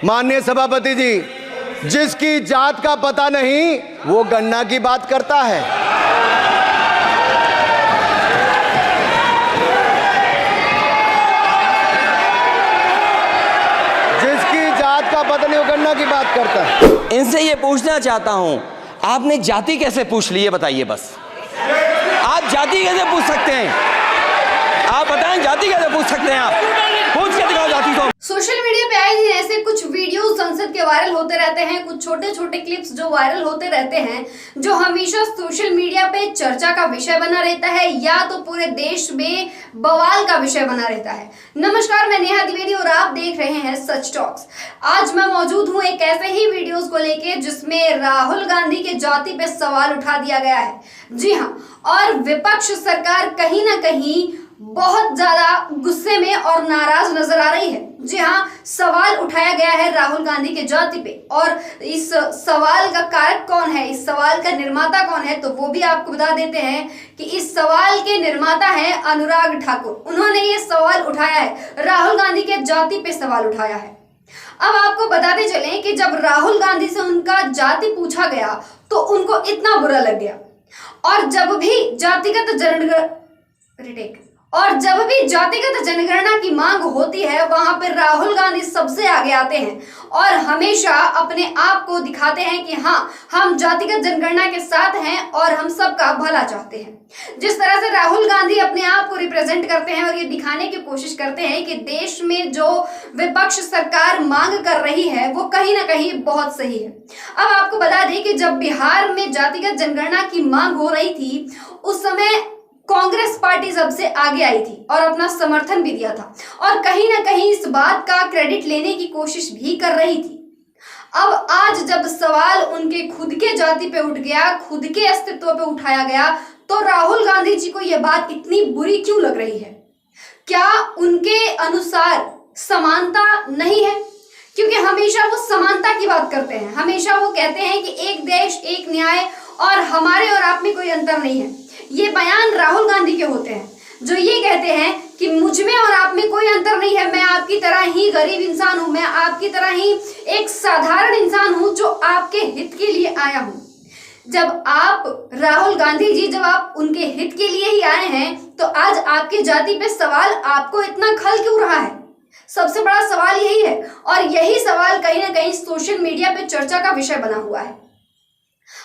माननीय सभापति जी, जिसकी जात का पता नहीं वो गन्ना की बात करता है। जिसकी जात का पता नहीं वो गन्ना की बात करता है। इनसे ये पूछना चाहता हूं, आपने जाति कैसे पूछ ली, ये बताइए बस। आप जाति कैसे पूछ सकते हैं? आप बताएं, जाति कैसे पूछ सकते हैं? आप पूछ के दिखाओ जाति को। सोशल मीडिया पे आए दिन ऐसे कुछ वीडियोस संसद के वायरल होते रहते हैं, कुछ छोटे छोटे क्लिप्स जो वायरल होते रहते हैं, जो हमेशा सोशल मीडिया पे चर्चा का विषय बना रहता है या तो पूरे देश में बवाल का विषय बना रहता है। नमस्कार, मैं नेहा द्विवेदी और आप देख रहे हैं सच टॉक्स। आज मैं मौजूद हूं एक ऐसे ही वीडियोस को लेके जिसमें राहुल गांधी के जाति पे सवाल उठा दिया गया है। जी हाँ, और विपक्ष सरकार कहीं ना कहीं बहुत ज्यादा गुस्से में और नाराज नजर आ रही है। जी हाँ, सवाल उठाया गया है राहुल गांधी के जाति पे, और इस सवाल का कारक कौन है, इस सवाल का निर्माता कौन है, तो वो भी आपको बता देते हैं कि इस सवाल के निर्माता है अनुराग ठाकुर। उन्होंने ये सवाल उठाया है, राहुल गांधी के जाति पे सवाल उठाया है। अब आपको बताते चलें कि जब राहुल गांधी से उनका जाति पूछा गया तो उनको इतना बुरा लग गया, और जब भी जातिगत जनगणना की मांग होती है वहां पर राहुल गांधी सबसे आगे आते हैं और हमेशा अपने आप को दिखाते हैं कि हाँ, हम जातिगत जनगणना के साथ हैं और हम सबका भला चाहते हैं। जिस तरह से राहुल गांधी अपने आप को रिप्रेजेंट करते हैं और ये दिखाने की कोशिश करते हैं कि देश में जो विपक्ष सरकार मांग कर रही है वो कहीं ना कहीं बहुत सही है। अब आपको बता दें कि जब बिहार में जातिगत जनगणना की मांग हो रही थी उस समय कांग्रेस पार्टी सबसे आगे आई थी और अपना समर्थन भी दिया था और कहीं ना कहीं इस बात का क्रेडिट लेने की कोशिश भी कर रही थी। अब आज जब सवाल उनके खुद के जाति पे उठ गया, खुद के अस्तित्व पे उठाया गया, तो राहुल गांधी जी को यह बात इतनी बुरी क्यों लग रही है? क्या उनके अनुसार समानता नहीं है? क्योंकि हमेशा वो समानता की बात करते हैं, हमेशा वो कहते हैं कि एक देश एक न्याय और हमारे और आप में कोई अंतर नहीं है। ये बयान राहुल गांधी के होते हैं जो ये कहते हैं कि मुझ में और आप में कोई अंतर नहीं है, मैं आपकी तरह ही गरीब इंसान हूं, मैं आपकी तरह ही एक साधारण इंसान हूं जो आपके हित के लिए आया हूं। जब आप राहुल गांधी जी, जब आप उनके हित के लिए ही आए हैं तो आज आपकी जाति पे सवाल आपको इतना खल क्यों रहा है? सबसे बड़ा सवाल यही है, और यही सवाल कहीं ना कहीं सोशल मीडिया पे चर्चा का विषय बना हुआ है।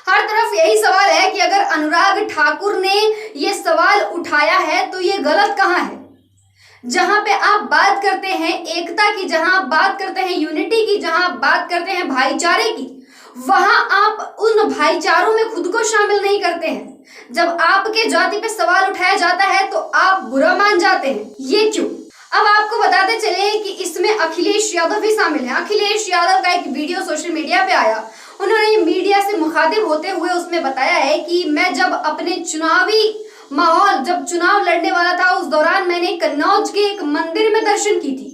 हर तरफ यही सवाल है कि अगर अनुराग ठाकुर ने ये सवाल उठाया है तो ये गलत कहाँ है? जहां पे आप बात करते हैं एकता की, जहां आप बात करते हैं यूनिटी की, जहां आप बात करते हैं भाईचारे की, वहां आप उन भाईचारों में खुद को शामिल नहीं करते हैं। जब आपके जाति पे सवाल उठाया जाता है तो आप बुरा मान जाते हैं। ये क्यों? अब आपको बताते चले कि इसमें अखिलेश यादव भी शामिल है। अखिलेश यादव का एक वीडियो सोशल मीडिया पे आया, उन्होंने मीडिया से मुखातिब होते हुए उसमें बताया है कि मैं जब अपने चुनावी माहौल, जब चुनाव लड़ने वाला था उस दौरान मैंने कन्नौज के एक मंदिर में दर्शन की थी,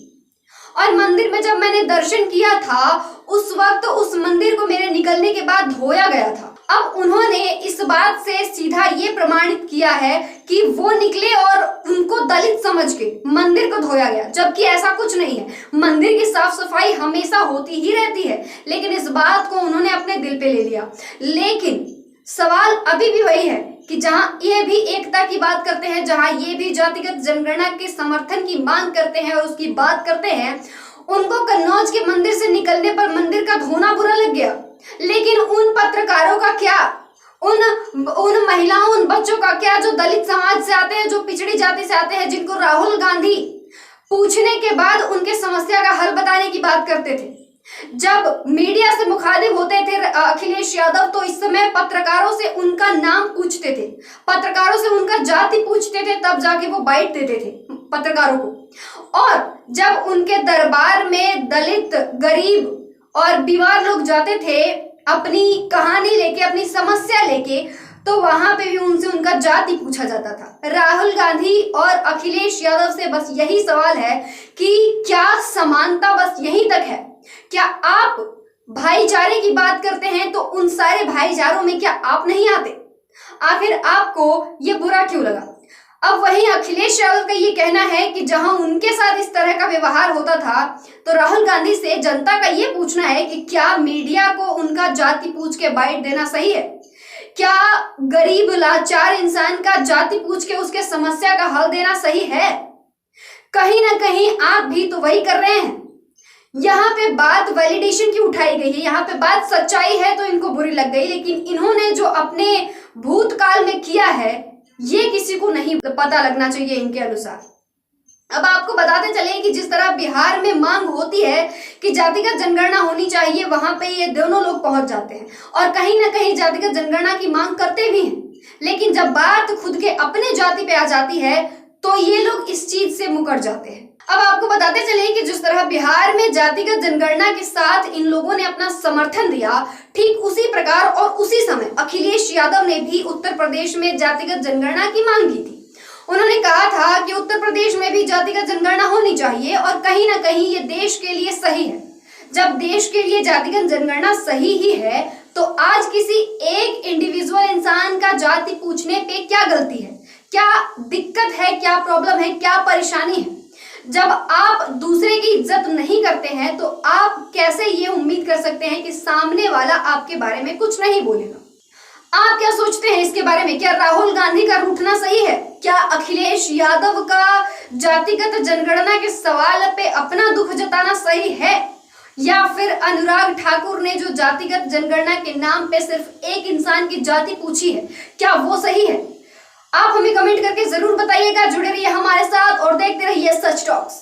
और मंदिर में जब मैंने दर्शन किया था उस वक्त उस मंदिर को मेरे निकलने के बाद धोया गया था। अब उन्होंने इस बात से सीधा ये प्रमाणित किया है कि वो निकले और उनको दलित समझ के मंदिर को धोया गया, जबकि ऐसा कुछ नहीं है। मंदिर की साफ सफाई हमेशा होती ही रहती है, लेकिन इस बात को उन्होंने अपने दिल पे ले लिया। लेकिन सवाल अभी भी वही है कि जहां ये भी एकता की बात करते हैं, जहां ये भी जातिगत जनगणना के समर्थन की मांग करते हैं और उसकी बात करते हैं, उनको कन्नौज के मंदिर से निकलने पर मंदिर का धोना बुरा लग गया। लेकिन उन पत्रकारों का क्या, उन महिलाओं, उन बच्चों का क्या जो दलित समाज से आते हैं, जो पिछड़ी जाति से आते हैं, जिनको राहुल गांधी पूछने के बाद उनके समस्या का हल बताने की बात करते थे। जब मीडिया से मुखातिब होते थे अखिलेश यादव तो इस समय पत्रकारों से उनका नाम पूछते थे, पत्रकारों से उनका जाति पूछते थे, तब जाके वो बाइट देते थे पत्रकारों को। और जब उनके दरबार में दलित, गरीब और बीमार लोग जाते थे अपनी कहानी लेके, अपनी समस्या लेके, तो वहां पे भी उनसे उनका जाति पूछा जाता था। राहुल गांधी और अखिलेश यादव से बस यही सवाल है कि क्या समानता बस यहीं तक है? क्या आप भाईचारे की बात करते हैं तो उन सारे भाईचारों में क्या आप नहीं आते? आखिर आपको ये बुरा क्यों लगा? अब वहीं अखिलेश यादव का ये कहना है कि जहां उनके साथ इस तरह का व्यवहार होता था, तो राहुल गांधी से जनता का ये पूछना है कि क्या मीडिया को उनका जाति पूछ के बाइट देना सही है? क्या गरीब लाचार इंसान का जाति पूछ के उसके समस्या का हल देना सही है? कहीं ना कहीं आप भी तो वही कर रहे हैं। यहाँ पे बात वैलिडेशन की उठाई गई है, यहाँ पे बात सच्चाई है तो इनको बुरी लग गई, लेकिन इन्होंने जो अपने भूतकाल में किया है ये किसी को नहीं पता लगना चाहिए इनके अनुसार। अब आपको बताते चले कि जिस तरह बिहार में मांग होती है कि जातिगत जनगणना होनी चाहिए, वहां पे ये दोनों लोग पहुंच जाते हैं और कहीं ना कहीं जातिगत जनगणना की मांग करते भी हैं, लेकिन जब बात खुद के अपने जाति पे आ जाती है तो ये लोग इस चीज से मुकर जाते हैं। अब आपको बताते चले कि जिस तरह बिहार में जातिगत जनगणना के साथ इन लोगों ने अपना समर्थन दिया, ठीक उसी प्रकार और उसी समय अखिलेश यादव ने भी उत्तर प्रदेश में जातिगत जनगणना की मांग की थी। उन्होंने कहा था कि उत्तर प्रदेश में भी जातिगत जनगणना होनी चाहिए और कहीं ना कहीं ये देश के लिए सही है। जब देश के लिए जातिगत जनगणना सही ही है तो आज किसी एक इंडिविजुअल इंसान का जाति पूछने पे क्या गलती है, क्या दिक्कत है, क्या प्रॉब्लम है, क्या परेशानी है? जब आप दूसरे की इज्जत नहीं करते हैं तो आप कैसे ये उम्मीद कर सकते हैं कि सामने वाला आपके बारे में कुछ नहीं बोलेगा? आप क्या सोचते हैं इसके बारे में? क्या राहुल गांधी का रूठना सही है? क्या अखिलेश यादव का जातिगत जनगणना के सवाल पे अपना दुख जताना सही है? या फिर अनुराग ठाकुर ने जो जातिगत जनगणना के नाम पे सिर्फ एक इंसान की जाति पूछी है, क्या वो सही है? आप हमें कमेंट करके जरूर बताइएगा। जुड़े रहिए हमारे साथ और देखते रहिए सच टॉक्स।